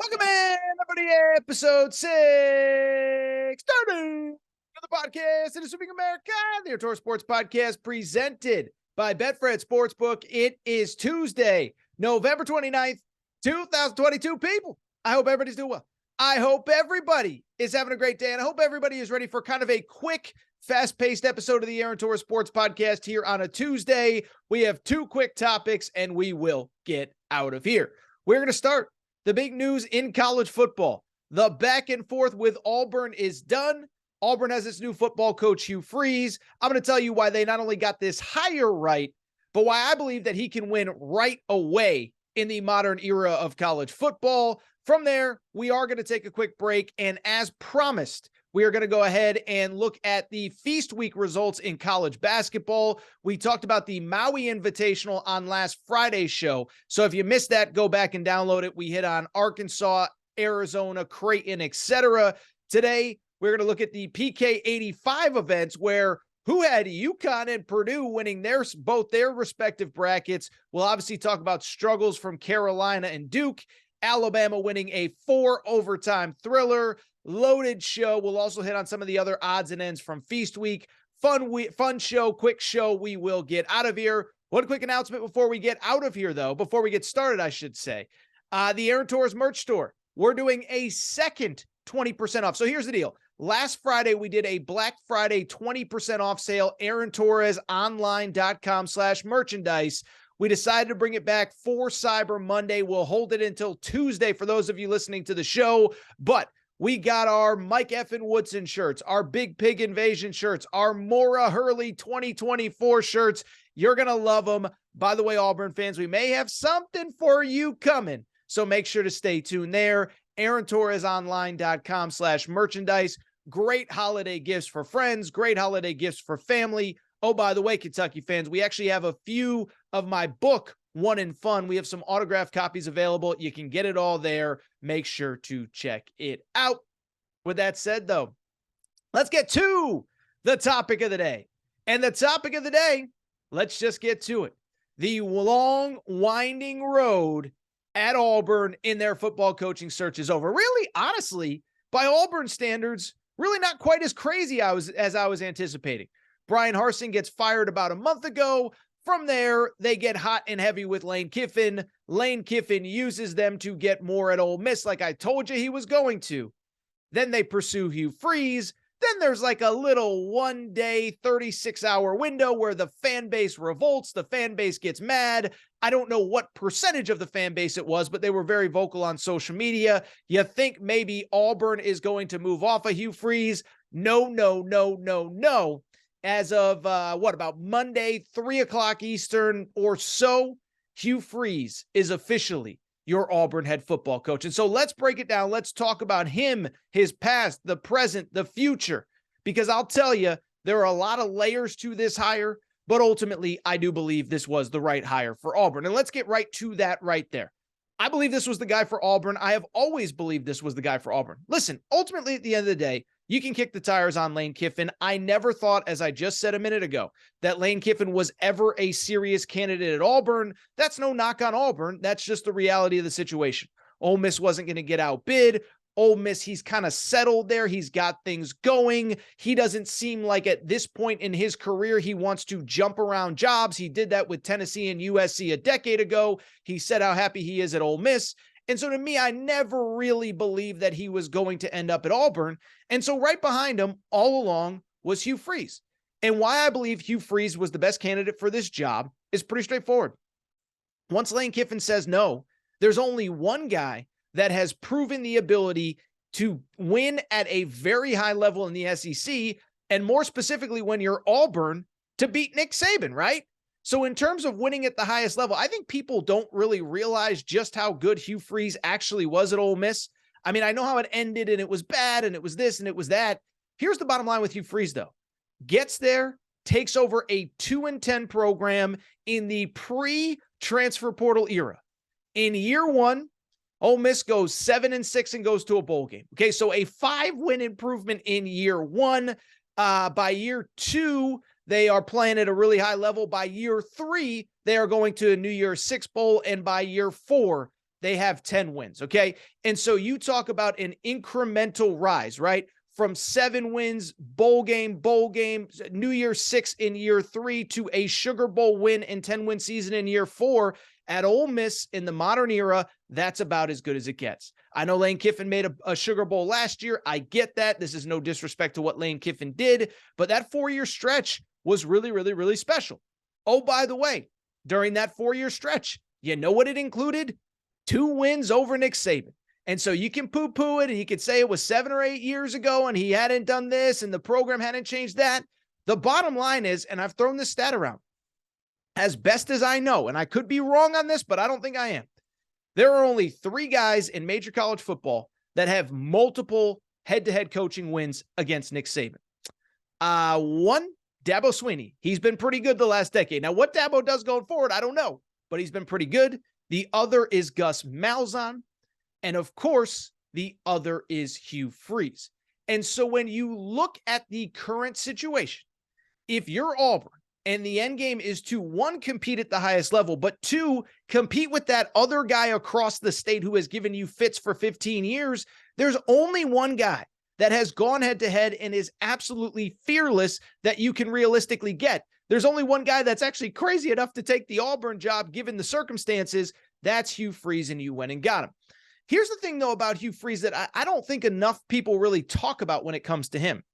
Welcome in, everybody, episode 630 of the podcast. It is Sweeping America, the Tour Sports Podcast presented by Betfred Sportsbook. It is Tuesday, November 29th, 2022. People, I hope everybody's doing well. I hope everybody is having a great day, and I hope everybody is ready for kind of a quick, fast-paced episode of the Aaron Tour Sports Podcast here on a Tuesday. We have two quick topics, and we will get out of here. We're going to start the big news in college football. The back and forth with Auburn is done. Auburn has its new football coach, Hugh Freeze. I'm going to tell you why they not only got this hire right, but why I believe that he can win right away in the modern era of college football. From there, we are going to take a quick break. And as promised, we are going to go ahead and look at the Feast Week results in college basketball. We talked about the Maui Invitational on last Friday's show. So if you missed that, go back and download it. We hit on Arkansas, Arizona, Creighton, etc. Today, we're going to look at the PK 85 events where who had UConn and Purdue winning both their respective brackets. We'll obviously talk about struggles from Carolina and Duke. Alabama winning a 4-overtime thriller. Loaded show. We'll also hit on some of the other odds and ends from Feast Week. Fun show, quick show. We will get out of here. One quick announcement before we get out of here, though. Before we get started, I should say. The Aaron Torres merch store. We're doing a second 20% off. So here's the deal. Last Friday, we did a Black Friday 20% off sale. AaronTorresOnline.com/merchandise. We decided to bring it back for Cyber Monday. We'll hold it until Tuesday for those of you listening to the show. But we got our Mike Effin Woodson shirts, our Big Pig Invasion shirts, our Maura Hurley 2024 shirts. You're going to love them. By the way, Auburn fans, we may have something for you coming. So make sure to stay tuned there. AaronTorresOnline.com/merchandise. Great holiday gifts for friends, great holiday gifts for family. Oh, by the way, Kentucky fans, we actually have a few of my book, One in Fun. We have some autographed copies available. You can get it all there. Make sure to check it out. With that said, though, let's get to the topic of the day. And the topic of the day, let's just get to it. The long, winding road at Auburn in their football coaching search is over. Really, honestly, by Auburn standards, really not quite as crazy as I was anticipating. Brian Harsin gets fired about a month ago. From there, they get hot and heavy with Lane Kiffin. Lane Kiffin uses them to get more at Ole Miss, like I told you he was going to. Then they pursue Hugh Freeze. Then there's like a little one-day, 36-hour window where the fan base revolts. The fan base gets mad. I don't know what percentage of the fan base it was, but they were very vocal on social media. You think maybe Auburn is going to move off of Hugh Freeze? No. As of, about Monday, 3 o'clock Eastern or so, Hugh Freeze is officially your Auburn head football coach. And so let's break it down. Let's talk about him, his past, the present, the future, because I'll tell you, there are a lot of layers to this hire, but ultimately, I do believe this was the right hire for Auburn. And let's get right to that right there. I believe this was the guy for Auburn. I have always believed this was the guy for Auburn. Listen, ultimately, at the end of the day, you can kick the tires on Lane Kiffin. I never thought, as I just said a minute ago, that Lane Kiffin was ever a serious candidate at Auburn. That's no knock on Auburn. That's just the reality of the situation. Ole Miss wasn't going to get outbid. Ole Miss, he's kind of settled there. He's got things going. He doesn't seem like at this point in his career he wants to jump around jobs. He did that with Tennessee and USC a decade ago. He said how happy he is at Ole Miss. And so to me, I never really believed that he was going to end up at Auburn. And so right behind him all along was Hugh Freeze. And why I believe Hugh Freeze was the best candidate for this job is pretty straightforward. Once Lane Kiffin says no, there's only one guy that has proven the ability to win at a very high level in the SEC, and more specifically when you're Auburn, to beat Nick Saban, right? So in terms of winning at the highest level, I think people don't really realize just how good Hugh Freeze actually was at Ole Miss. I mean, I know how it ended and it was bad and it was this and it was that. Here's the bottom line with Hugh Freeze, though. Gets there, takes over a 2-10 program in the pre-transfer portal era. In year one, Ole Miss goes 7-6 and goes to a bowl game. Okay, so a 5-win improvement in year one. By year two, they are playing at a really high level. By year three, they are going to a New Year's Six Bowl. And by year four, they have 10 wins, okay? And so you talk about an incremental rise, right? From 7 wins, bowl game, New Year's 6 in year 3 to a Sugar Bowl win and 10-win season in year 4. At Ole Miss in the modern era, that's about as good as it gets. I know Lane Kiffin made a Sugar Bowl last year. I get that. This is no disrespect to what Lane Kiffin did, but that 4-year stretch was really, really, really special. Oh, by the way, during that 4-year stretch, you know what it included? 2 wins over Nick Saban. And so you can poo-poo it and you can say it was 7 or 8 years ago and he hadn't done this and the program hadn't changed that. The bottom line is, and I've thrown this stat around, as best as I know, and I could be wrong on this, but I don't think I am, there are only 3 guys in major college football that have multiple head-to-head coaching wins against Nick Saban. One, Dabo Swinney. He's been pretty good the last decade. Now, what Dabo does going forward, I don't know, but he's been pretty good. The other is Gus Malzahn. And of course, the other is Hugh Freeze. And so when you look at the current situation, if you're Auburn and the end game is to, 1, compete at the highest level, but 2, compete with that other guy across the state who has given you fits for 15 years, there's only one guy that has gone head to head and is absolutely fearless that you can realistically get. There's only one guy that's actually crazy enough to take the Auburn job given the circumstances. That's Hugh Freeze, and you went and got him. Here's the thing, though, about Hugh Freeze that I don't think enough people really talk about when it comes to him.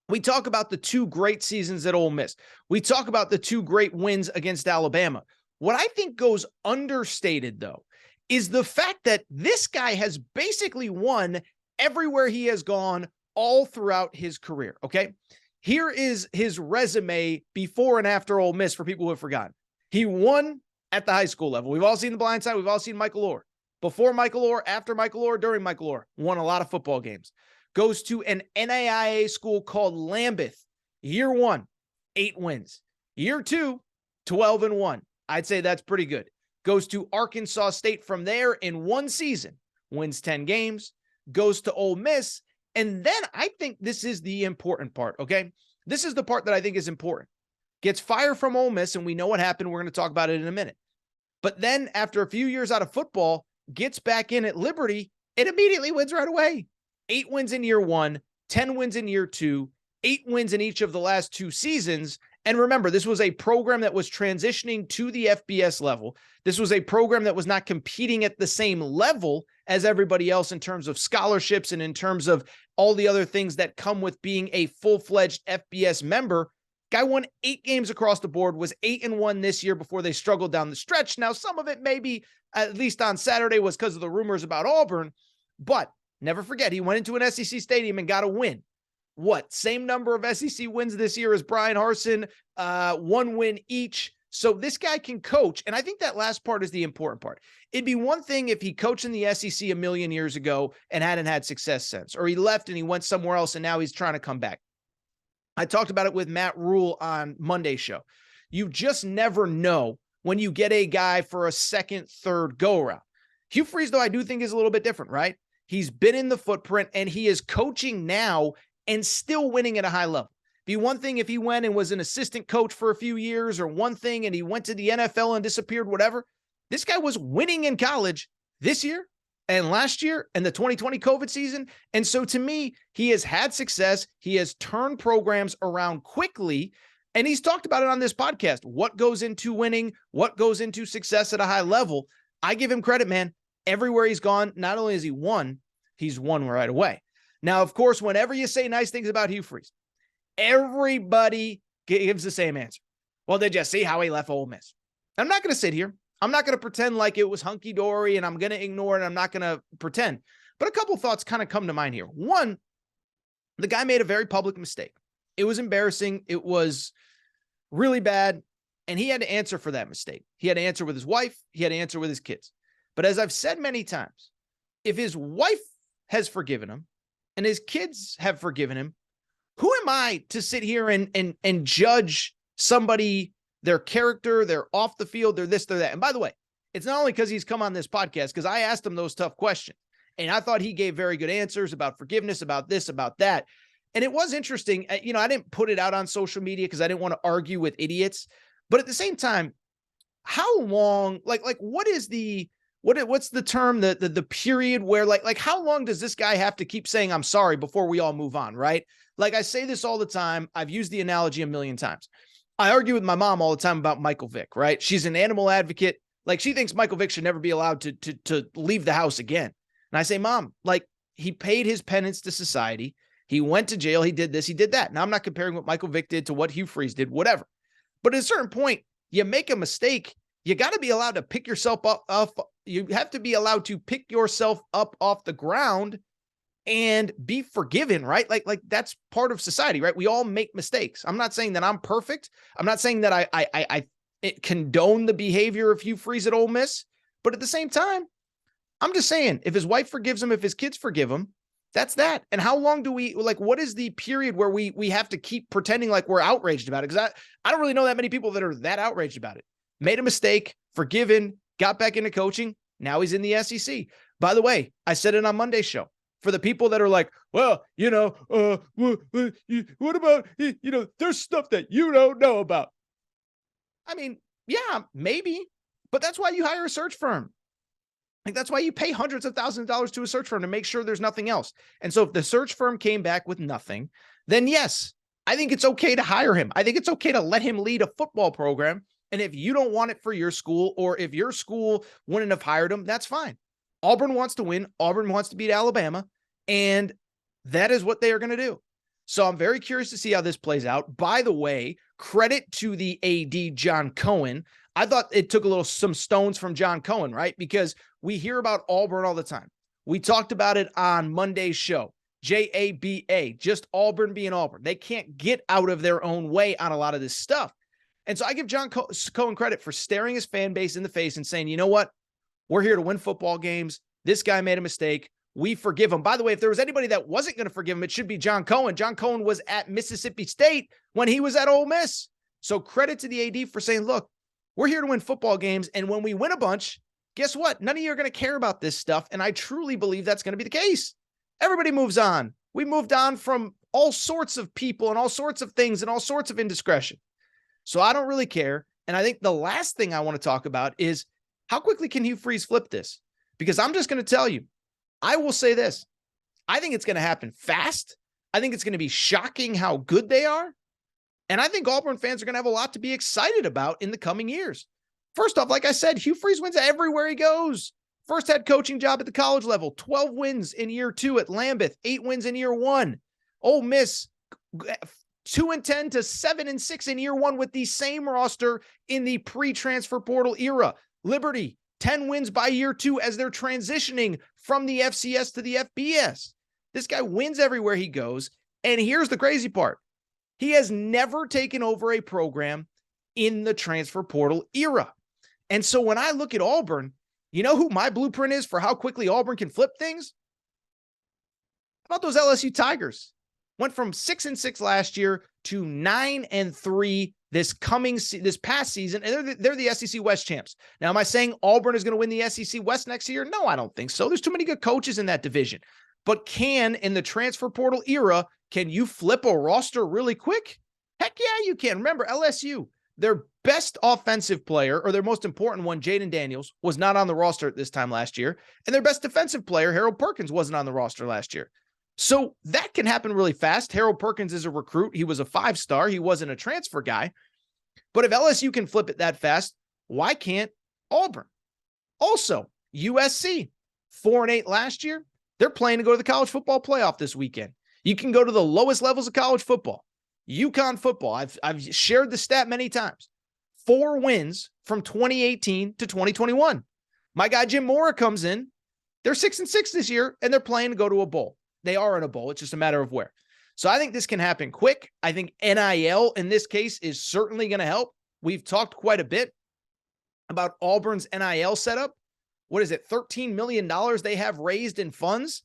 We talk about the 2 great seasons at Ole Miss. We talk about the 2 great wins against Alabama. What I think goes understated, though, is the fact that this guy has basically won everywhere he has gone all throughout his career, okay? Here is his resume before and after Ole Miss for people who have forgotten. He won at the high school level. We've all seen The Blind Side. We've all seen Michael Orr. Before Michael Orr, after Michael Orr, during Michael Orr, won a lot of football games. Goes to an NAIA school called Lambeth. Year 1, 8 wins. Year 2, 12-1. I'd say that's pretty good. Goes to Arkansas State from there in 1 season. Wins 10 games. Goes to Ole Miss. And then I think this is the important part, okay? This is the part that I think is important. Gets fired from Ole Miss, and we know what happened. We're going to talk about it in a minute. But then after a few years out of football, gets back in at Liberty, and immediately wins right away. 8 wins in year 1, 10 wins in year 2, 8 wins in each of the last 2 seasons. And remember, this was a program that was transitioning to the FBS level. This was a program that was not competing at the same level as everybody else in terms of scholarships and in terms of all the other things that come with being a full-fledged FBS member. Guy won 8 games across the board, was 8-1 this year before they struggled down the stretch. Now, some of it maybe, at least on Saturday, was because of the rumors about Auburn, but never forget, he went into an SEC stadium and got a win. What? Same number of SEC wins this year as Brian Harsin, 1 win each. So this guy can coach, and I think that last part is the important part. It'd be one thing if he coached in the SEC a million years ago and hadn't had success since, or he left and he went somewhere else and now he's trying to come back. I talked about it with Matt Rule on Monday's show. You just never know when you get a guy for a second, third go-around. Hugh Freeze, though, I do think is a little bit different, right? He's been in the footprint, and he is coaching now and still winning at a high level. Be one thing if he went and was an assistant coach for a few years, or one thing and he went to the NFL and disappeared, whatever. This guy was winning in college this year and last year and the 2020 COVID season. And so to me, he has had success. He has turned programs around quickly. And he's talked about it on this podcast. What goes into winning? What goes into success at a high level? I give him credit, man. Everywhere he's gone, not only has he won, he's won right away. Now, of course, whenever you say nice things about Hugh Freeze, everybody gives the same answer. Well, did you see how he left Ole Miss? I'm not going to sit here. I'm not going to pretend like it was hunky-dory and I'm going to ignore it. I'm not going to pretend. But a couple thoughts kind of come to mind here. One, the guy made a very public mistake. It was embarrassing. It was really bad. And he had to answer for that mistake. He had to answer with his wife. He had to answer with his kids. But as I've said many times, if his wife has forgiven him and his kids have forgiven him, who am I to sit here and judge somebody, their character, they're off the field, they're this, they're that. And by the way, it's not only because he's come on this podcast, because I asked him those tough questions. And I thought he gave very good answers about forgiveness, about this, about that. And it was interesting. You know, I didn't put it out on social media because I didn't want to argue with idiots. But at the same time, how long, like what is the what's the term, the period where like how long does this guy have to keep saying I'm sorry before we all move on, right? Like I say this all the time. I've used the analogy a million times. I argue with my mom all the time about Michael Vick, right? She's an animal advocate. Like she thinks Michael Vick should never be allowed to leave the house again. And I say, Mom, like he paid his penance to society. He went to jail. He did this. He did that. Now I'm not comparing what Michael Vick did to what Hugh Freeze did, whatever. But at a certain point, you make a mistake, you got to be allowed to pick yourself up. You have to be allowed to pick yourself up off the ground and be forgiven, right? Like that's part of society, right? We all make mistakes. I'm not saying that I'm perfect. I'm not saying that I condone the behavior of Hugh Freeze at Ole Miss, but at the same time, I'm just saying if his wife forgives him, if his kids forgive him, that's that. And how long do we, like, what is the period where we have to keep pretending like we're outraged about it? Because I don't really know that many people that are that outraged about it. Made a mistake, forgiven, got back into coaching. Now he's in the SEC. By the way, I said it on Monday's show. For the people that are like, well, what about, there's stuff that you don't know about. I mean, yeah, maybe, but that's why you hire a search firm. Like that's why you pay hundreds of thousands of dollars to a search firm to make sure there's nothing else. And so if the search firm came back with nothing, then yes, I think it's okay to hire him. I think it's okay to let him lead a football program. And if you don't want it for your school, or if your school wouldn't have hired him, that's fine. Auburn wants to win. Auburn wants to beat Alabama. And that is what they are going to do. So I'm very curious to see how this plays out. By the way, credit to the AD, John Cohen. I thought it took some stones from John Cohen, right? Because we hear about Auburn all the time. We talked about it on Monday's show. JABA, just Auburn being Auburn. They can't get out of their own way on a lot of this stuff. And so I give John Cohen credit for staring his fan base in the face and saying, you know what? We're here to win football games. This guy made a mistake. We forgive him. By the way, if there was anybody that wasn't going to forgive him, it should be John Cohen. John Cohen was at Mississippi State when he was at Ole Miss. So credit to the AD for saying, look, we're here to win football games. And when we win a bunch, guess what? None of you are going to care about this stuff. And I truly believe that's going to be the case. Everybody moves on. We moved on from all sorts of people and all sorts of things and all sorts of indiscretion. So I don't really care. And I think the last thing I want to talk about is how quickly can Hugh Freeze flip this? Because I'm just going to tell you, I will say this. I think it's going to happen fast. I think it's going to be shocking how good they are. And I think Auburn fans are going to have a lot to be excited about in the coming years. First off, like I said, Hugh Freeze wins everywhere he goes. First head coaching job at the college level, 12 wins in year 2 at Lambeth, 8 wins in year 1. Ole Miss, 2-10 to 7-6 in year 1 with the same roster in the pre-transfer portal era. Liberty, 10 wins by year 2 as they're transitioning from the FCS to the FBS. This guy wins everywhere he goes. And here's the crazy part. He has never taken over a program in the transfer portal era. And so when I look at Auburn, you know who my blueprint is for how quickly Auburn can flip things? How about those LSU Tigers? Went from 6-6 last year to 9-3 this past season, and they're the SEC West champs. Now, am I saying Auburn is going to win the SEC West next year? No, I don't think so. There's too many good coaches in that division. But in the transfer portal era, can you flip a roster really quick? Heck yeah, you can. Remember, LSU, their best offensive player, or their most important one, Jaden Daniels, was not on the roster at this time last year. And their best defensive player, Harold Perkins, wasn't on the roster last year. So that can happen really fast. Harold Perkins is a recruit. He was a 5-star. He wasn't a transfer guy. But if LSU can flip it that fast, why can't Auburn? Also, USC, 4-8 last year. They're playing to go to the college football playoff this weekend. You can go to the lowest levels of college football. UConn football, I've shared the stat many times. 4 wins from 2018 to 2021. My guy Jim Mora comes in. They're 6-6 this year, and they're playing to go to a bowl. They are in a bowl. It's just a matter of where. So I think this can happen quick. I think NIL in this case is certainly going to help. We've talked quite a bit about Auburn's NIL setup. What is it? $13 million they have raised in funds.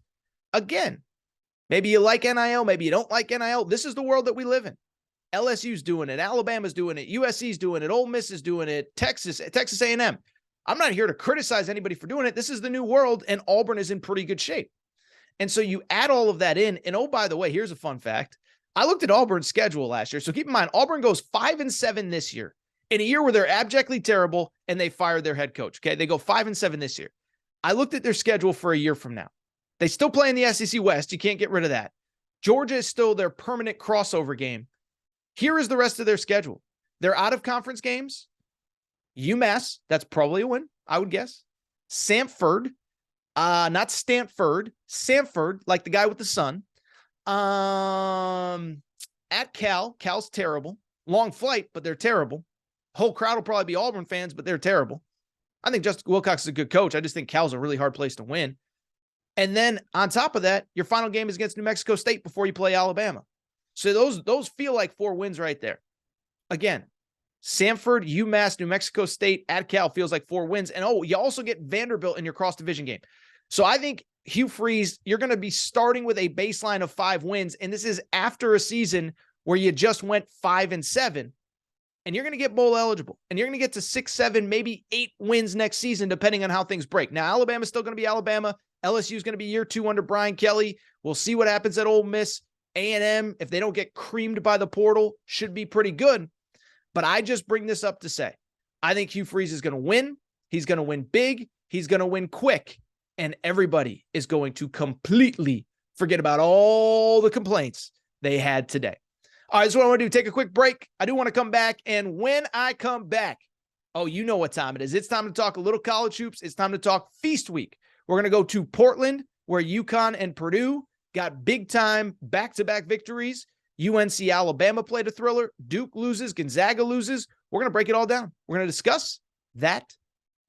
Again, maybe you like NIL, maybe you don't like NIL. This is the world that we live in. LSU's doing it. Alabama's doing it. USC's doing it. Ole Miss is doing it. Texas A&M. I'm not here to criticize anybody for doing it. This is the new world, and Auburn is in pretty good shape. And so you add all of that in, and oh, by the way, here's a fun fact. I looked at Auburn's schedule last year. So keep in mind, Auburn goes 5-7 this year in a year where they're abjectly terrible and they fired their head coach. Okay. They go 5-7 this year. I looked at their schedule for a year from now. They still play in the SEC West. You can't get rid of that. Georgia is still their permanent crossover game. Here is the rest of their schedule. Their out-of-conference games, UMass, that's probably a win, I would guess. Samford, not Stanford, Samford, like the guy with the sun. At Cal's terrible. Long flight, but they're terrible. Whole crowd will probably be Auburn fans, but they're terrible. I think Justin Wilcox is a good coach. I just think Cal's a really hard place to win. And then on top of that, your final game is against New Mexico State before you play Alabama. So those feel like 4 wins right there. Again, Samford, UMass, New Mexico State, at Cal feels like 4 wins. And you also get Vanderbilt in your cross-division game. So I think Hugh Freeze, you're going to be starting with a baseline of 5 wins. And this is after a season where you just went 5-7. And you're going to get bowl eligible. And you're going to get to 6, 7, maybe 8 wins next season, depending on how things break. Now, Alabama's still going to be Alabama. LSU is going to be year 2 under Brian Kelly. We'll see what happens at Ole Miss. A&M, if they don't get creamed by the portal, should be pretty good. But I just bring this up to say, I think Hugh Freeze is going to win. He's going to win big. He's going to win quick. And everybody is going to completely forget about all the complaints they had today. All right, that's what I want to do. Take a quick break. I do want to come back. And when I come back, oh, you know what time it is. It's time to talk a little college hoops. It's time to talk Feast Week. We're going to go to Portland, where UConn and Purdue got big-time back-to-back victories. UNC Alabama played a thriller. Duke loses. Gonzaga loses. We're going to break it all down. We're going to discuss that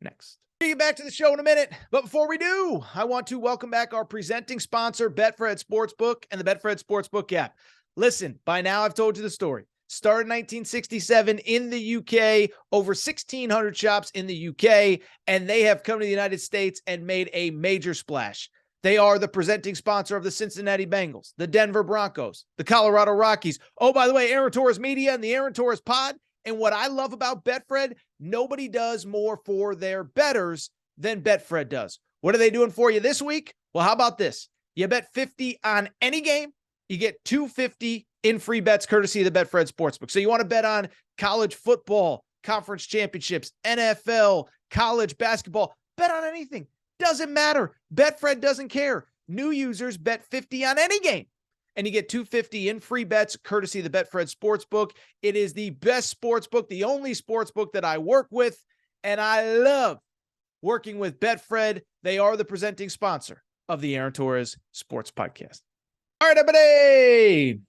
next. We'll get back to the show in a minute. But before we do, I want to welcome back our presenting sponsor, Betfred Sportsbook and the Betfred Sportsbook app. Listen, by now I've told you the story. Started in 1967 in the UK, over 1,600 shops in the UK, and they have come to the United States and made a major splash. They are the presenting sponsor of the Cincinnati Bengals, the Denver Broncos, the Colorado Rockies. Oh, by the way, Aaron Torres Media and the Aaron Torres Pod. And what I love about Betfred, nobody does more for their bettors than Betfred does. What are they doing for you this week? Well, how about this? You bet 50 on any game, you get $250 in free bets courtesy of the Betfred Sportsbook. So you want to bet on college football, conference championships, NFL, college basketball, bet on anything. Doesn't matter. Betfred doesn't care. New users bet 50 on any game, and you get $250 in free bets courtesy of the Betfred Sportsbook. It is the best sportsbook, the only sportsbook that I work with, and I love working with Betfred. They are the presenting sponsor of the Aaron Torres Sports Podcast. All right, everybody.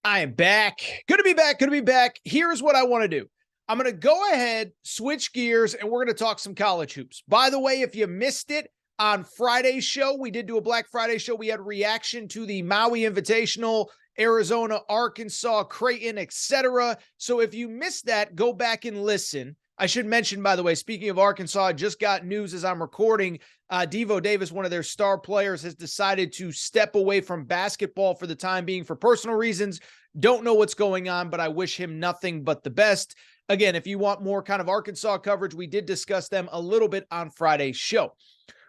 I am back. Good to be back. Good to be back. Here's what I want to do. I'm going to go ahead, switch gears, and we're going to talk some college hoops. By the way, if you missed it on Friday's show, we did do a Black Friday show. We had reaction to the Maui Invitational, Arizona, Arkansas, Creighton, etc. So if you missed that, go back and listen. I should mention, by the way, speaking of Arkansas, I just got news as I'm recording. Devo Davis, one of their star players, has decided to step away from basketball for the time being for personal reasons. Don't know what's going on, but I wish him nothing but the best. Again, if you want more kind of Arkansas coverage, we did discuss them a little bit on Friday's show.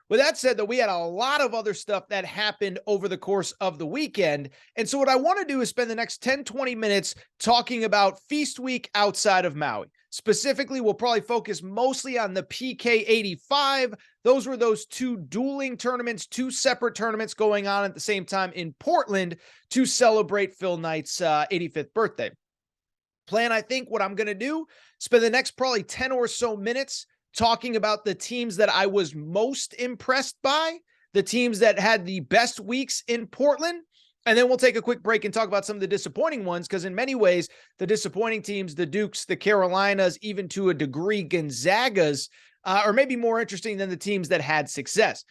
With that said, though, we had a lot of other stuff that happened over the course of the weekend. And so what I want to do is spend the next 10, 20 minutes talking about Feast Week outside of Maui. Specifically, we'll probably focus mostly on the PK 85. Those were those 2 dueling tournaments, 2 separate tournaments going on at the same time in Portland to celebrate Phil Knight's 85th birthday. Plan, I think, what I'm going to do, spend the next probably 10 or so minutes talking about the teams that I was most impressed by, the teams that had the best weeks in Portland, and then we'll take a quick break and talk about some of the disappointing ones, because in many ways, the disappointing teams, the Dukes, the Carolinas, even to a degree, Gonzagas, are maybe more interesting than the teams that had success.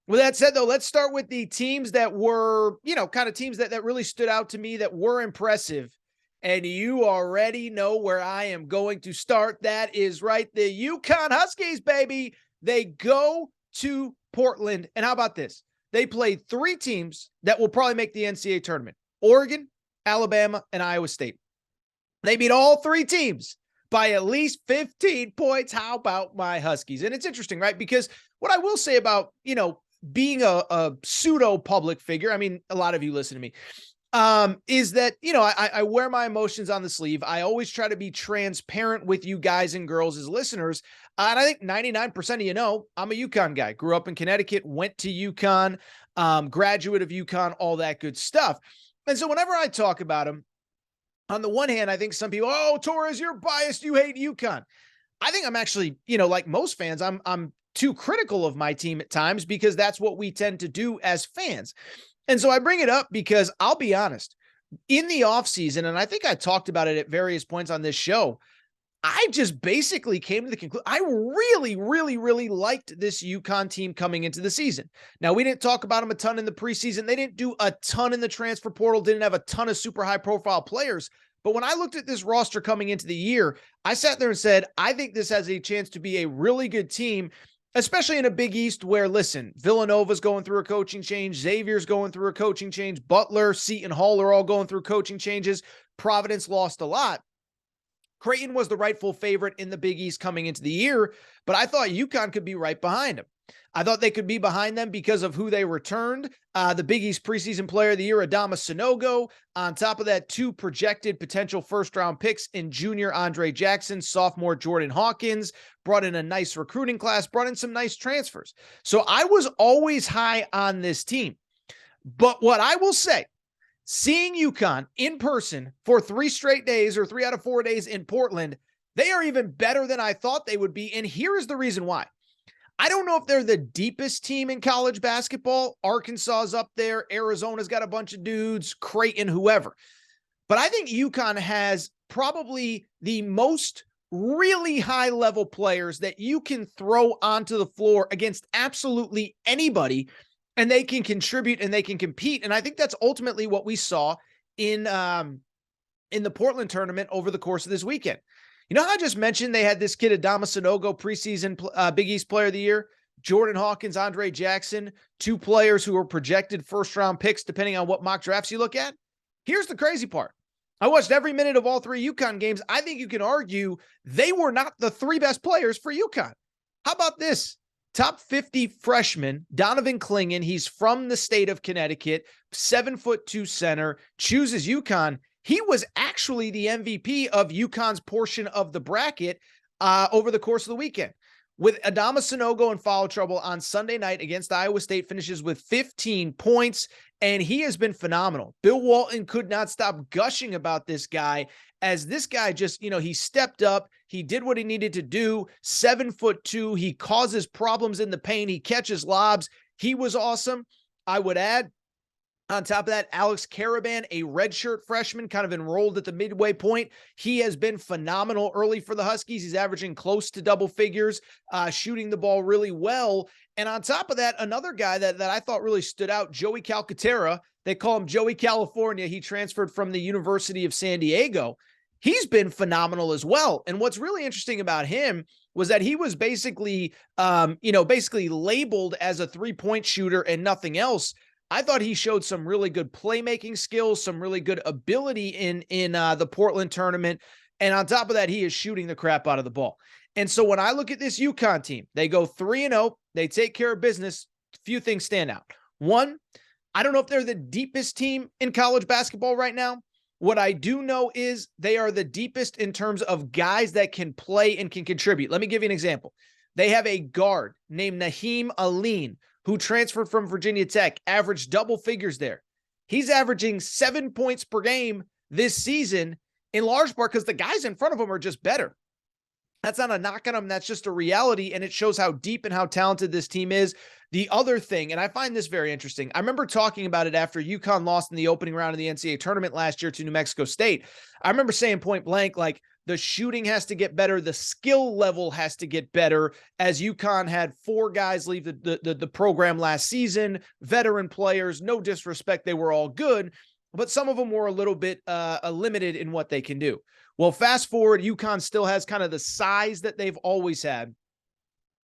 With that said, though, let's start with the teams that were, kind of teams that really stood out to me that were impressive. And you already know where I am going to start. That is right. The UConn Huskies, baby. They go to Portland. And how about this? They played 3 teams that will probably make the NCAA tournament: Oregon, Alabama, and Iowa State. They beat all 3 teams by at least 15 points. How about my Huskies? And it's interesting, right? Because what I will say about, being a pseudo public figure, I mean, a lot of you listen to me. is that, I wear my emotions on the sleeve. I always try to be transparent with you guys and girls as listeners. And I think 99% of I'm a UConn guy. Grew up in Connecticut, went to UConn, graduate of UConn, all that good stuff. And so whenever I talk about him, on the one hand, I think some people, oh, Torres, you're biased. You hate UConn. I think I'm actually, like most fans, I'm too critical of my team at times because that's what we tend to do as fans. And so I bring it up because I'll be honest, in the offseason, and I think I talked about it at various points on this show, I just basically came to the conclusion I really, really, really liked this UConn team coming into the season. Now, we didn't talk about them a ton in the preseason. They didn't do a ton in the transfer portal, didn't have a ton of super high profile players. But when I looked at this roster coming into the year, I sat there and said, I think this has a chance to be a really good team, especially in a Big East where, listen, Villanova's going through a coaching change. Xavier's going through a coaching change. Butler, Seton Hall are all going through coaching changes. Providence lost a lot. Creighton was the rightful favorite in the Big East coming into the year, but I thought UConn could be right behind them. I thought they could be behind them because of who they returned. The Big East preseason player of the year, Adama Sanogo. On top of that, 2 projected potential first-round picks in junior Andre Jackson, sophomore Jordan Hawkins, brought in a nice recruiting class, brought in some nice transfers. So I was always high on this team. But what I will say, seeing UConn in person for 3 straight days or 3 out of 4 days in Portland, they are even better than I thought they would be. And here is the reason why. I don't know if they're the deepest team in college basketball. Arkansas is up there. Arizona's got a bunch of dudes, Creighton, whoever. But I think UConn has probably the most really high-level players that you can throw onto the floor against absolutely anybody, and they can contribute and they can compete. And I think that's ultimately what we saw in the Portland tournament over the course of this weekend. You know how I just mentioned they had this kid, Adama Sanogo, preseason Big East Player of the Year, Jordan Hawkins, Andre Jackson, 2 players who were projected first-round picks, depending on what mock drafts you look at? Here's the crazy part. I watched every minute of all 3 UConn games. I think you can argue they were not the 3 best players for UConn. How about this? Top 50 freshman, Donovan Clingan. He's from the state of Connecticut, 7'2" center, chooses UConn. He was actually the MVP of UConn's portion of the bracket over the course of the weekend. With Adama Sanogo in foul trouble on Sunday night against Iowa State, finishes with 15 points, and he has been phenomenal. Bill Walton could not stop gushing about this guy, as this guy just, he stepped up. He did what he needed to do. 7'2". He causes problems in the paint. He catches lobs. He was awesome. I would add, on top of that, Alex Caravan, a redshirt freshman, kind of enrolled at the midway point. He has been phenomenal early for the Huskies. He's averaging close to double figures, shooting the ball really well. And on top of that, another guy that I thought really stood out, Joey Calcaterra. They call him Joey California. He transferred from the University of San Diego. He's been phenomenal as well. And what's really interesting about him was that he was basically labeled as a 3-point shooter and nothing else. I thought he showed some really good playmaking skills, some really good ability in the Portland tournament. And on top of that, he is shooting the crap out of the ball. And so when I look at this UConn team, they go 3-0. They take care of business. Few things stand out. One, I don't know if they're the deepest team in college basketball right now. What I do know is they are the deepest in terms of guys that can play and can contribute. Let me give you an example. They have a guard named Naheem Aline, who transferred from Virginia Tech, averaged double figures there. He's averaging 7 points per game this season, in large part because the guys in front of him are just better. That's not a knock on him. That's just a reality, and it shows how deep and how talented this team is. The other thing, and I find this very interesting, I remember talking about it after UConn lost in the opening round of the NCAA tournament last year to New Mexico State. I remember saying point blank, like, the shooting has to get better. The skill level has to get better, as UConn had 4 guys leave the program last season, veteran players, no disrespect. They were all good, but some of them were a little bit limited in what they can do. Well, fast forward, UConn still has kind of the size that they've always had.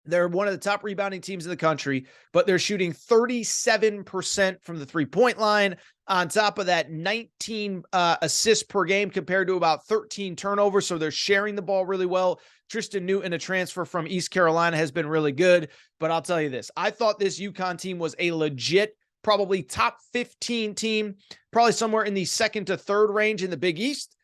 They're one of the top rebounding teams in the country, but they're shooting 37% from the 3-point line. On top of that, 19 assists per game compared to about 13 turnovers. So they're sharing the ball really well. Tristan Newton, a transfer from East Carolina, has been really good. But I'll tell you this, I thought this UConn team was a legit probably top 15 team, probably somewhere in the second to third range in the Big East.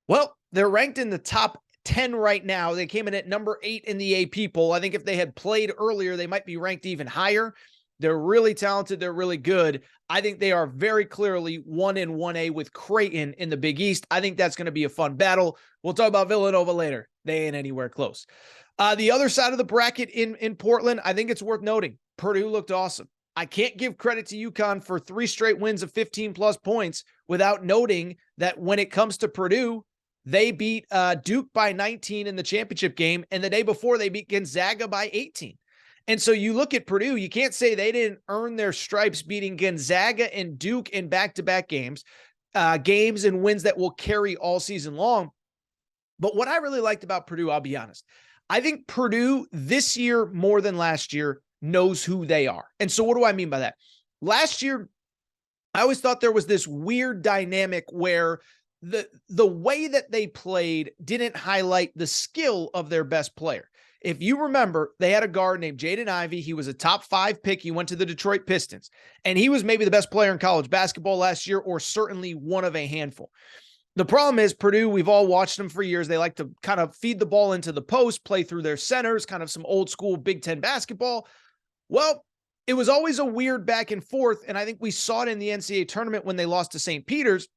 Well, they're ranked in the top 10 right now. They came in at number 8 in the AP poll. I think if they had played earlier, they might be ranked even higher. They're really talented. They're really good. I think they are very clearly 1 in 1A with Creighton in the Big East. I think that's going to be a fun battle. We'll talk about Villanova later. They ain't anywhere close. The other side of the bracket in Portland, I think it's worth noting. Purdue looked awesome. I can't give credit to UConn for 3 straight wins of 15-plus points without noting that when it comes to Purdue, they beat Duke by 19 in the championship game, and the day before they beat Gonzaga by 18. And so you look at Purdue, you can't say they didn't earn their stripes beating Gonzaga and Duke in back-to-back games, games and wins that will carry all season long. But what I really liked about Purdue, I'll be honest, I think Purdue this year more than last year knows who they are. And so what do I mean by that? Last year, I always thought there was this weird dynamic where the way that they played didn't highlight the skill of their best player. If you remember, they had a guard named Jaden Ivey. He was a top 5 pick. He went to the Detroit Pistons, and he was maybe the best player in college basketball last year, or certainly one of a handful. The problem is Purdue, we've all watched them for years. They like to kind of feed the ball into the post, play through their centers, kind of some old school Big Ten basketball. Well, it was always a weird back and forth, and I think we saw it in the NCAA tournament when they lost to St. Peter's.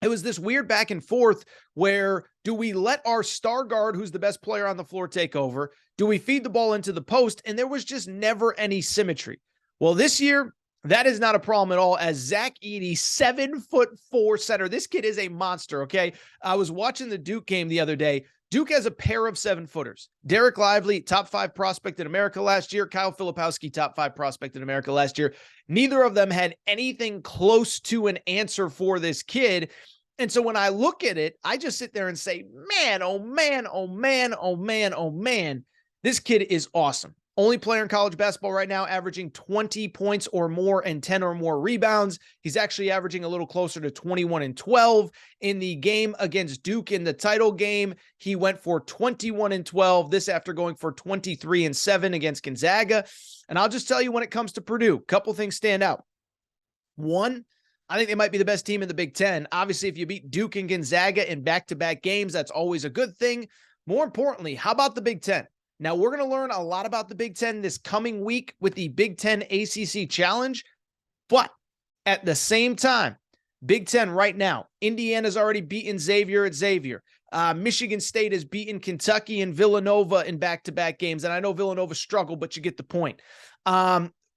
It was this weird back and forth where do we let our star guard, who's the best player on the floor, take over? Do we feed the ball into the post? And there was just never any symmetry. Well, this year, that is not a problem at all, as Zach Edey, 7'4" center. This kid is a monster, okay? I was watching the Duke game the other day. Duke has a pair of 7-footers. Derek Lively, top 5 prospect in America last year. Kyle Filipowski, top 5 prospect in America last year. Neither of them had anything close to an answer for this kid. And so when I look at it, I just sit there and say, man, oh man, oh man, oh man, oh man, this kid is awesome. Only player in college basketball right now averaging 20 points or more and 10 or more rebounds. He's actually averaging a little closer to 21 and 12. In the game against Duke in the title game, he went for 21 and 12. This after going for 23 and 7 against Gonzaga. And I'll just tell you, when it comes to Purdue, a couple things stand out. One, I think they might be the best team in the Big Ten. Obviously, if you beat Duke and Gonzaga in back-to-back games, that's always a good thing. More importantly, how about the Big Ten? Now, we're going to learn a lot about the Big Ten this coming week with the Big Ten ACC Challenge. But at the same time, Big Ten right now, Indiana's already beaten Xavier at Xavier. Michigan State has beaten Kentucky and Villanova in back-to-back games. And I know Villanova struggled, but you get the point.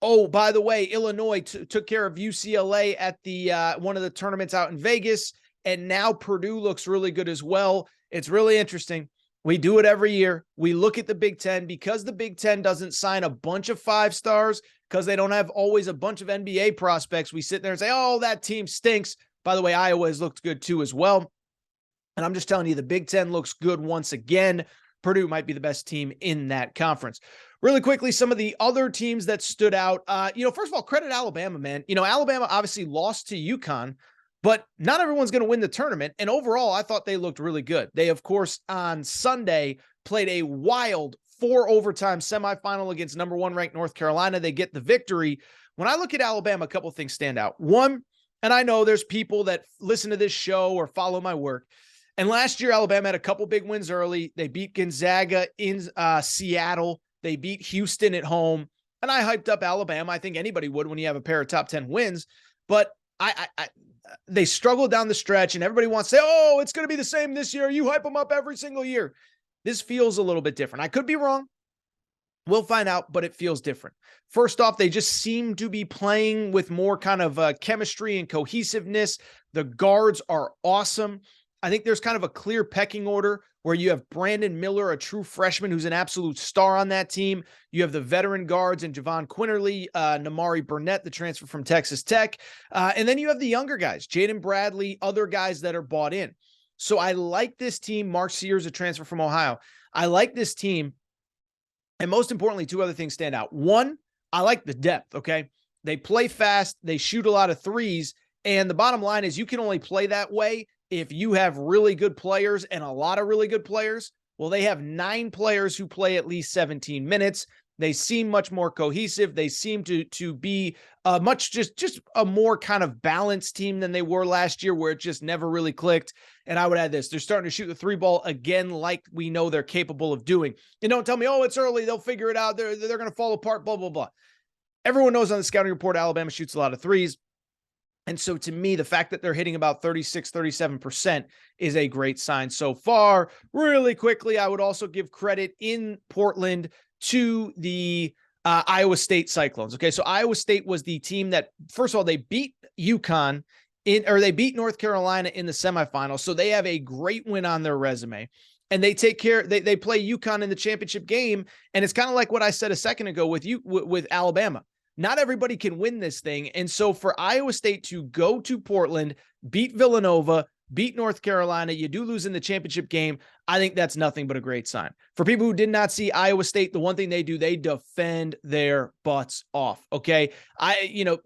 Oh, by the way, Illinois took care of UCLA at the one of the tournaments out in Vegas. And now Purdue looks really good as well. It's really interesting. We do it every year. We look at the Big Ten because the Big Ten doesn't sign a bunch of 5 stars, because they don't have always a bunch of NBA prospects. We sit there and say, oh, that team stinks. By the way, Iowa has looked good too as well. And I'm just telling you, the Big Ten looks good once again. Purdue might be the best team in that conference. Really quickly, some of the other teams that stood out. First of all, credit Alabama, man. Alabama obviously lost to UConn, but not everyone's going to win the tournament. And overall, I thought they looked really good. They, of course, on Sunday played a wild 4-overtime semifinal against number 1 ranked North Carolina. They get the victory. When I look at Alabama, a couple of things stand out. One, and I know there's people that listen to this show or follow my work, and last year, Alabama had a couple big wins early. They beat Gonzaga in Seattle. They beat Houston at home. And I hyped up Alabama. I think anybody would when you have a pair of top 10 wins. But they struggled down the stretch, and everybody wants to say, oh, it's going to be the same this year. You hype them up every single year. This feels a little bit different. I could be wrong. We'll find out, but it feels different. First off, they just seem to be playing with more kind of chemistry and cohesiveness. The guards are awesome. I think there's kind of a clear pecking order where you have Brandon Miller, a true freshman who's an absolute star on that team. You have the veteran guards and Javon Quinterly, Namari Burnett, the transfer from Texas Tech. And then you have the younger guys, Jaden Bradley, other guys that are bought in. So I like this team. Mark Sears, a transfer from Ohio. I like this team. And most importantly, 2 other things stand out. One, I like the depth, okay? They play fast. They shoot a lot of threes. And the bottom line is you can only play that way if you have really good players and a lot of really good players. Well, they have 9 players who play at least 17 minutes. They seem much more cohesive. They seem to be just a more kind of balanced team than they were last year, where it just never really clicked. And I would add this: they're starting to shoot the three ball again, like we know they're capable of doing. And don't tell me, oh, it's early, they'll figure it out, they're going to fall apart, blah, blah, blah. Everyone knows on the scouting report, Alabama shoots a lot of threes. And so to me, the fact that they're hitting about 36, 37% is a great sign so far. Really quickly, I would also give credit in Portland to the Iowa State Cyclones. Okay, so Iowa State was the team that, first of all, they beat UConn they beat North Carolina in the semifinals. So they have a great win on their resume. And they take care, they play UConn in the championship game. And it's kind of like what I said a second ago with Alabama. Not everybody can win this thing. And so for Iowa State to go to Portland, beat Villanova, beat North Carolina, you do lose in the championship game, I think that's nothing but a great sign. For people who did not see Iowa State, the one thing they do, they defend their butts off, okay?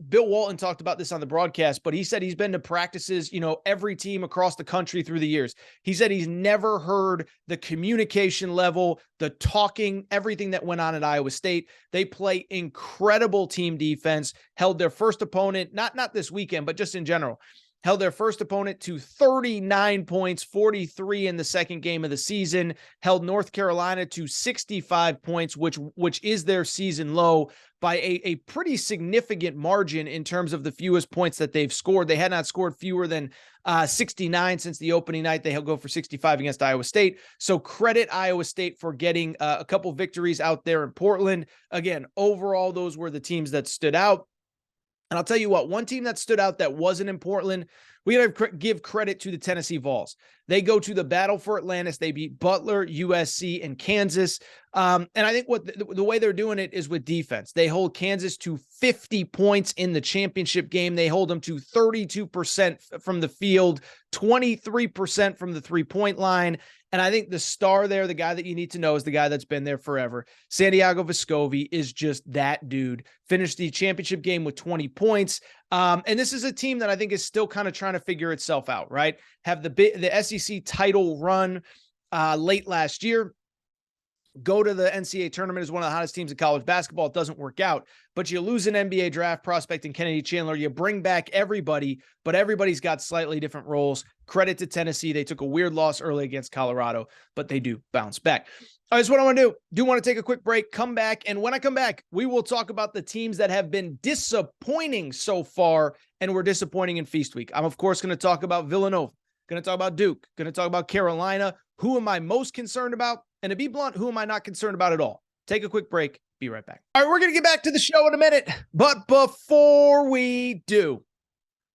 Bill Walton talked about this on the broadcast, but he said he's been to practices, every team across the country through the years. He said he's never heard the communication level, the talking, everything that went on at Iowa State. They play incredible team defense, held their first opponent, not this weekend, but just in general, held their first opponent to 39 points, 43 in the second game of the season, held North Carolina to 65 points, which is their season low by a pretty significant margin in terms of the fewest points that they've scored. They had not scored fewer than 69 since the opening night. They'll go for 65 against Iowa State. So credit Iowa State for getting a couple victories out there in Portland. Again, overall, those were the teams that stood out. And I'll tell you what, one team that stood out that wasn't in Portland, we got to give credit to the Tennessee Vols. They go to the battle for Atlantis. They beat Butler, USC, and Kansas. And I think what the way they're doing it is with defense. They hold Kansas to 50 points in the championship game. They hold them to 32% from the field, 23% from the three-point line. And I think the star there, the guy that you need to know, is the guy that's been there forever. Santiago Vescovi is just that dude. Finished the championship game with 20 points. And this is a team that I think is still kind of trying to figure itself out, right? Have the SEC title run late last year. Go to the NCAA tournament as one of the hottest teams in college basketball. It doesn't work out, but you lose an NBA draft prospect in Kennedy Chandler. You bring back everybody, but everybody's got slightly different roles. Credit to Tennessee. They took a weird loss early against Colorado, but they do bounce back. All right, that's what I want to do. Do want to take a quick break, come back. And when I come back, we will talk about the teams that have been disappointing so far and were disappointing in Feast Week. I'm, of course, going to talk about Villanova, going to talk about Duke, going to talk about Carolina. Who am I most concerned about? And to be blunt, who am I not concerned about at all? Take a quick break. Be right back. All right, we're going to get back to the show in a minute. But before we do,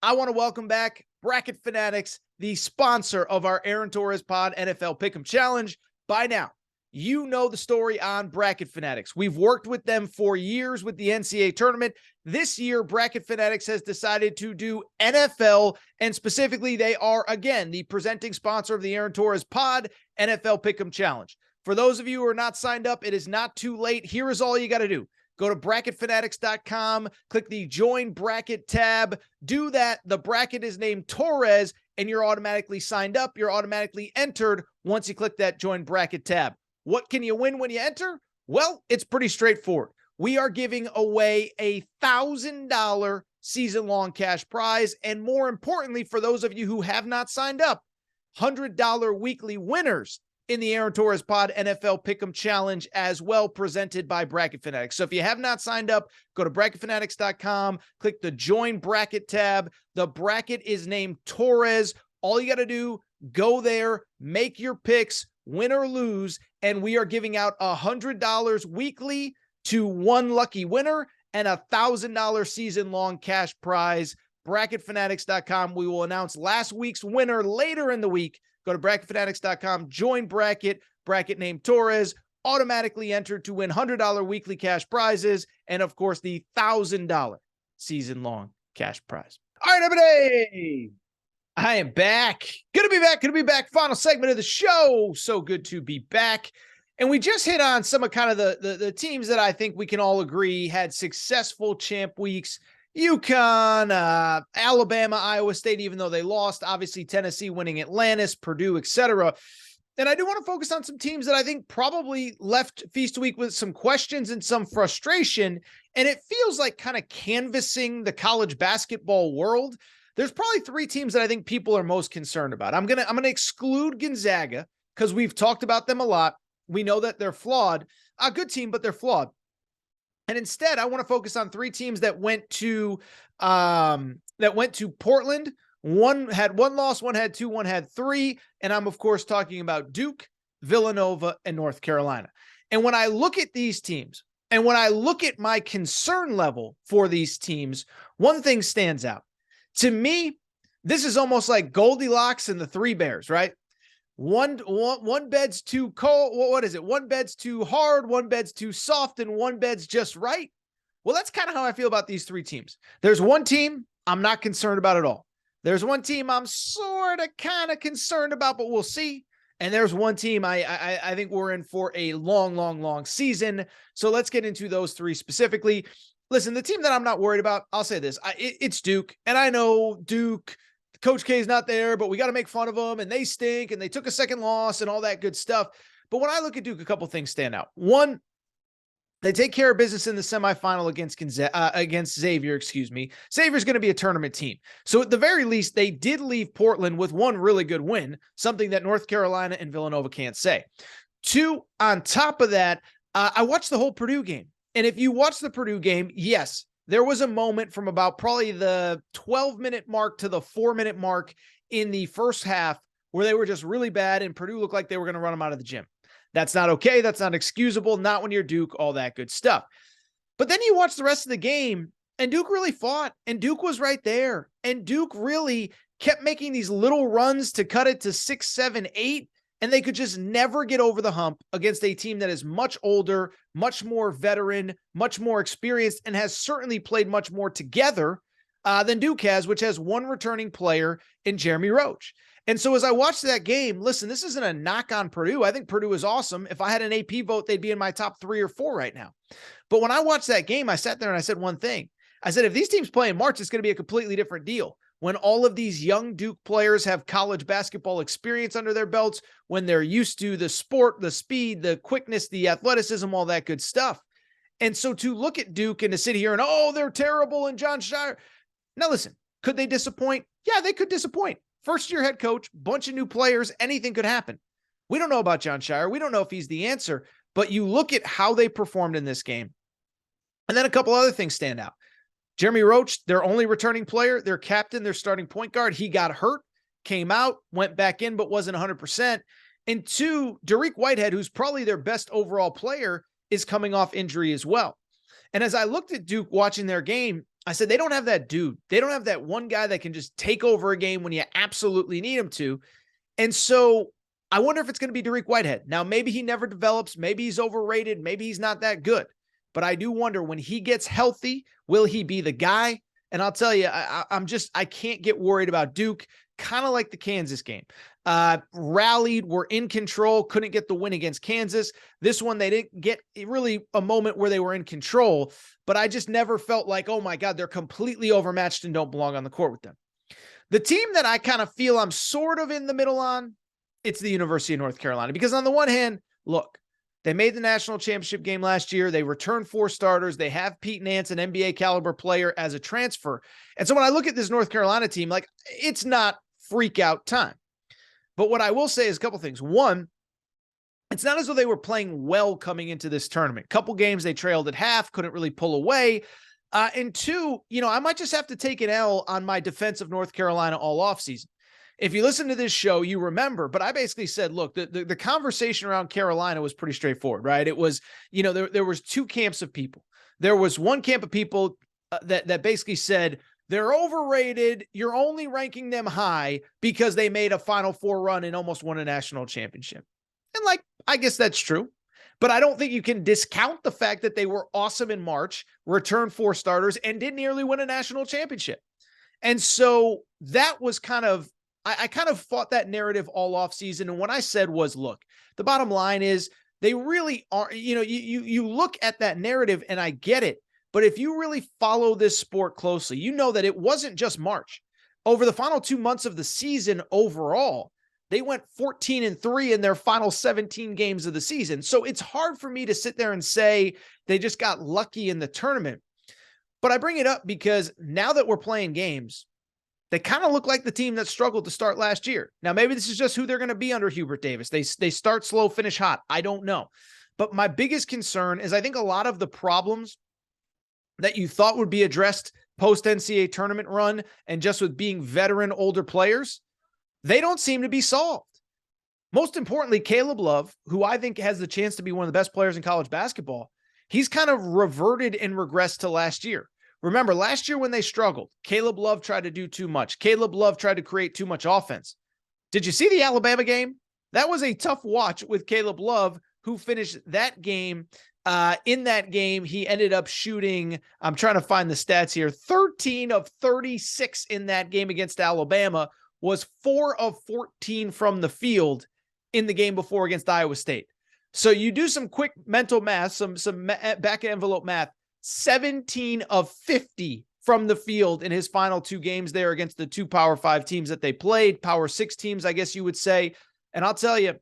I want to welcome back Bracket Fanatics, the sponsor of our Aaron Torres Pod NFL Pick'em Challenge. By now, you know the story on Bracket Fanatics. We've worked with them for years with the NCAA tournament. This year, Bracket Fanatics has decided to do NFL, and specifically, they are, again, the presenting sponsor of the Aaron Torres Pod NFL Pick'em Challenge. For those of you who are not signed up, it is not too late. Here is all you got to do. Go to bracketfanatics.com, click the Join Bracket tab. Do that. The bracket is named Torres, and you're automatically signed up. You're automatically entered once you click that Join Bracket tab. What can you win when you enter? Well, it's pretty straightforward. We are giving away a $1,000 season-long cash prize, and more importantly, for those of you who have not signed up, $100 weekly winners in the Aaron Torres Pod NFL Pick'em Challenge as well, presented by Bracket Fanatics. So if you have not signed up, go to bracketfanatics.com, click the Join Bracket tab. The bracket is named Torres. All you got to do, go there, make your picks, win or lose, and we are giving out $100 weekly to one lucky winner and a $1,000 season-long cash prize. Bracketfanatics.com. We will announce last week's winner later in the week. Go to bracketfanatics.com, join bracket named Torres, automatically entered to win $100 weekly cash prizes, and of course, the $1,000 season-long cash prize. All right, everybody, I am back. Gonna be back. Final segment of the show. So good to be back. And we just hit on some of kind of the teams that I think we can all agree had successful champ weeks. UConn, Alabama, Iowa State, even though they lost, obviously Tennessee winning Atlantis, Purdue, etc. And I do want to focus on some teams that I think probably left Feast Week with some questions and some frustration. And it feels like kind of canvassing the college basketball world. There's probably three teams that I think people are most concerned about. I'm going to exclude Gonzaga because we've talked about them a lot. We know that they're flawed. A good team, but they're flawed. And instead, I want to focus on three teams that went to Portland. One had one loss, one had two, one had three. And I'm, of course, talking about Duke, Villanova, and North Carolina. And when I look at these teams, and when I look at my concern level for these teams, one thing stands out. To me, this is almost like Goldilocks and the Three Bears, right? One bed's too cold. What is it? One bed's too hard, one bed's too soft, and one bed's just right. Well, that's kind of how I feel about these three teams. There's one team I'm not concerned about at all. There's one team I'm sort of kind of concerned about, but we'll see. And there's one team I think we're in for a long season. So let's get into those three specifically. Listen, the team that I'm not worried about, I'll say this. It's Duke. And I know Duke, Coach K is not there, but we got to make fun of them. And they stink. And they took a second loss and all that good stuff. But when I look at Duke, a couple things stand out. One, they take care of business in the semifinal against Xavier, Xavier's going to be a tournament team. So at the very least, they did leave Portland with one really good win, something that North Carolina and Villanova can't say. Two, on top of that, I watched the whole Purdue game. And if you watch the Purdue game, yes, there was a moment from about probably the 12-minute mark to the 4-minute mark in the first half where they were just really bad and Purdue looked like they were going to run them out of the gym. That's not okay. That's not excusable. Not when you're Duke, all that good stuff. But then you watch the rest of the game and Duke really fought and Duke was right there. And Duke really kept making these little runs to cut it to 6, 7, 8. And they could just never get over the hump against a team that is much older, much more veteran, much more experienced, and has certainly played much more together than Duke has, which has one returning player in Jeremy Roach. And so as I watched that game, listen, this isn't a knock on Purdue. I think Purdue is awesome. If I had an AP vote, they'd be in my top 3 or 4 right now. But when I watched that game, I sat there and I said one thing. I said, if these teams play in March, it's going to be a completely different deal. When all of these young Duke players have college basketball experience under their belts, when they're used to the sport, the speed, the quickness, the athleticism, all that good stuff. And so to look at Duke and to sit here and, oh, they're terrible and Jon Scheyer. Now listen, could they disappoint? Yeah, they could disappoint. First-year head coach, bunch of new players, anything could happen. We don't know about Jon Scheyer. We don't know if he's the answer, but you look at how they performed in this game. And then a couple other things stand out. Jeremy Roach, their only returning player, their captain, their starting point guard, he got hurt, came out, went back in, but wasn't 100%. And two, Dariq Whitehead, who's probably their best overall player, is coming off injury as well. And as I looked at Duke watching their game, I said, they don't have that dude. They don't have that one guy that can just take over a game when you absolutely need him to. And so I wonder if it's going to be Dariq Whitehead. Now, maybe he never develops. Maybe he's overrated. Maybe he's not that good. But I do wonder when he gets healthy, will he be the guy? And I'll tell you, I can't get worried about Duke, kind of like the Kansas game. Rallied, were in control, couldn't get the win against Kansas. This one, they didn't get really a moment where they were in control, but I just never felt like, oh my God, they're completely overmatched and don't belong on the court with them. The team that I kind of feel I'm sort of in the middle on, it's the University of North Carolina, because on the one hand, look, they made the national championship game last year. They returned 4 starters. They have Pete Nance, an NBA caliber player, as a transfer. And so when I look at this North Carolina team, like, it's not freak out time. But what I will say is a couple things. One, it's not as though they were playing well coming into this tournament. Couple games they trailed at half, couldn't really pull away. And two, I might just have to take an L on my defense of North Carolina all offseason. If you listen to this show, you remember, but I basically said, look, the conversation around Carolina was pretty straightforward, right? It was, there was 2 camps of people. There was one camp of people that basically said, they're overrated. You're only ranking them high because they made a Final Four run and almost won a national championship. And I guess that's true, but I don't think you can discount the fact that they were awesome in March, returned 4 starters, and did nearly win a national championship. And so that was I kind of fought that narrative all off season. And what I said was, look, the bottom line is they really are, you look at that narrative and I get it. But if you really follow this sport closely, you know that it wasn't just March. Over the final 2 months of the season overall, They went 14-3 in their final 17 games of the season. So it's hard for me to sit there and say they just got lucky in the tournament. But I bring it up because now that we're playing games, they kind of look like the team that struggled to start last year. Now, maybe this is just who they're going to be under Hubert Davis. They start slow, finish hot. I don't know. But my biggest concern is I think a lot of the problems that you thought would be addressed post-NCAA tournament run and just with being veteran, older players, they don't seem to be solved. Most importantly, Caleb Love, who I think has the chance to be one of the best players in college basketball, he's kind of reverted and regressed to last year. Remember, last year when they struggled, Caleb Love tried to do too much. Caleb Love tried to create too much offense. Did you see the Alabama game? That was a tough watch with Caleb Love, who finished that game. In that game, he ended up shooting, I'm trying to find the stats here, 13 of 36 in that game against Alabama, was 4 of 14 from the field in the game before against Iowa State. So you do some quick mental math, some back envelope math, 17 of 50 from the field in his final 2 games there against the 2 Power 5 teams that they played, Power 6 teams, I guess you would say. And I'll tell you,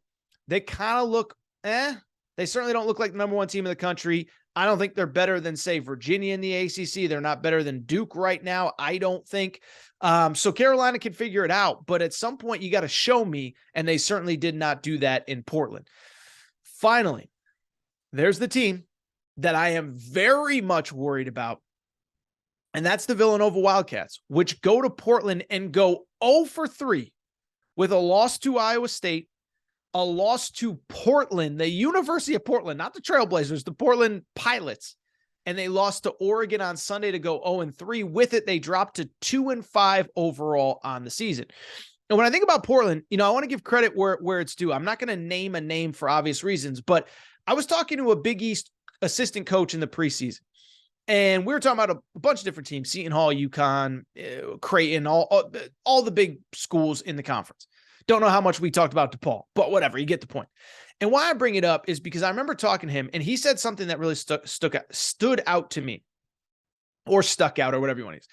they kind of look, they certainly don't look like the number 1 team in the country. I don't think they're better than, say, Virginia in the ACC. They're not better than Duke right now, I don't think. So Carolina can figure it out, but at some point you got to show me, and they certainly did not do that in Portland. Finally, there's the team that I am very much worried about, and that's the Villanova Wildcats, which go to Portland and go 0 for 3 with a loss to Iowa State, a loss to Portland, the University of Portland, not the Trailblazers, the Portland Pilots. And they lost to Oregon on Sunday to go 0-3. With it, they dropped to 2-5 overall on the season. And when I think about Portland, I want to give credit where it's due. I'm not going to name a name for obvious reasons, but I was talking to a Big East assistant coach in the preseason. And we were talking about a bunch of different teams, Seton Hall, UConn, Creighton, all the big schools in the conference. Don't know how much we talked about DePaul, but whatever, you get the point. And why I bring it up is because I remember talking to him, and he said something that really stood out to me, or stuck out, or whatever you want to use.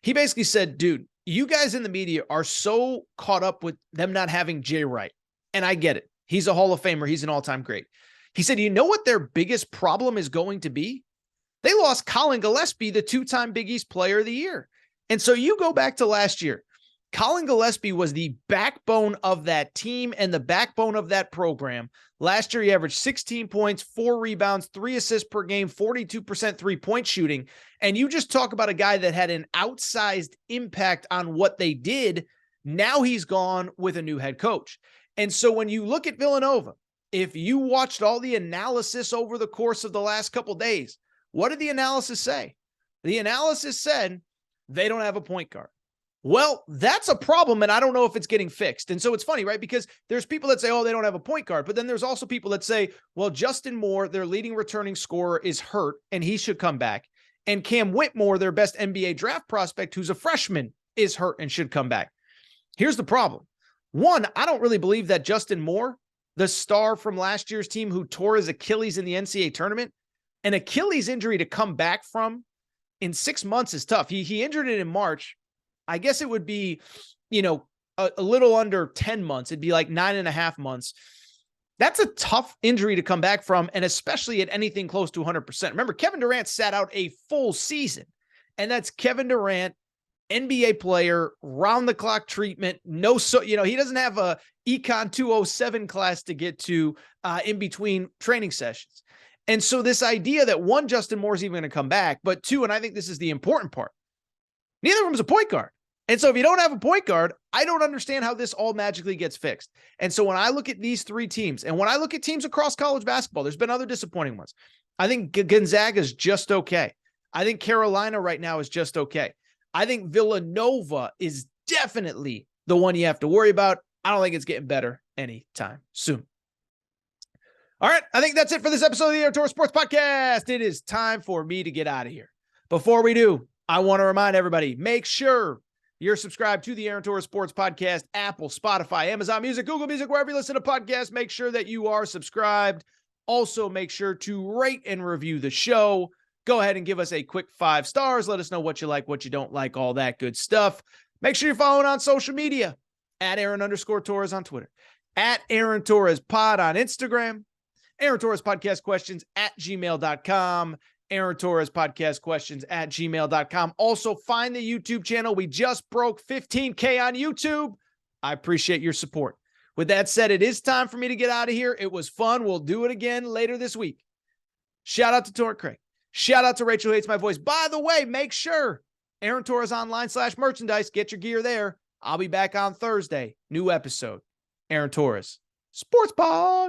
He basically said, dude, you guys in the media are so caught up with them not having Jay Wright. And I get it. He's a Hall of Famer. He's an all-time great. He said, you know what their biggest problem is going to be? They lost Colin Gillespie, the 2-time Big East Player of the Year. And so you go back to last year. Colin Gillespie was the backbone of that team and the backbone of that program. Last year, he averaged 16 points, 4 rebounds, 3 assists per game, 42% three-point shooting. And you just talk about a guy that had an outsized impact on what they did. Now he's gone with a new head coach. And so when you look at Villanova, if you watched all the analysis over the course of the last couple days, what did the analysis say? The analysis said they don't have a point guard. Well, that's a problem, and I don't know if it's getting fixed. And so it's funny, right? Because there's people that say, oh, they don't have a point guard. But then there's also people that say, well, Justin Moore, their leading returning scorer, is hurt, and he should come back. And Cam Whitmore, their best NBA draft prospect, who's a freshman, is hurt and should come back. Here's the problem. One, I don't really believe that Justin Moore, the star from last year's team who tore his Achilles in the NCAA tournament, an Achilles injury to come back from in 6 months is tough. He injured it in March. I guess it would be, a little under 10 months. It'd be like 9.5 months. That's a tough injury to come back from, and especially at anything close to 100%. Remember, Kevin Durant sat out a full season, and that's Kevin Durant, NBA player, round-the-clock treatment. He doesn't have a Econ 207 class to get to in between training sessions. And so this idea that, one, Justin Moore's even going to come back, but two, and I think this is the important part, neither of them is a point guard. And so if you don't have a point guard, I don't understand how this all magically gets fixed. And so when I look at these 3 teams, and when I look at teams across college basketball, there's been other disappointing ones. I think Gonzaga is just okay. I think Carolina right now is just okay. I think Villanova is definitely the one you have to worry about. I don't think it's getting better anytime soon. All right, I think that's it for this episode of the Aaron Torres Sports Podcast. It is time for me to get out of here. Before we do, I want to remind everybody, make sure you're subscribed to the Aaron Torres Sports Podcast, Apple, Spotify, Amazon Music, Google Music, wherever you listen to podcasts. Make sure that you are subscribed. Also, make sure to rate and review the show. Go ahead and give us a quick 5 stars. Let us know what you like, what you don't like, all that good stuff. Make sure you're following on social media at Aaron_Torres on Twitter, at Aaron Torres Pod on Instagram, Aaron Torres Podcast Questions at gmail.com, Aaron Torres Podcast Questions at gmail.com. Also, find the YouTube channel. We just broke 15K on YouTube. I appreciate your support. With that said, it is time for me to get out of here. It was fun. We'll do it again later this week. Shout out to Torrent Craig. Shout out to Rachel Hates My Voice. By the way, make sure Aaron Torres online/merchandise. Get your gear there. I'll be back on Thursday. New episode. Aaron Torres Sports Pod.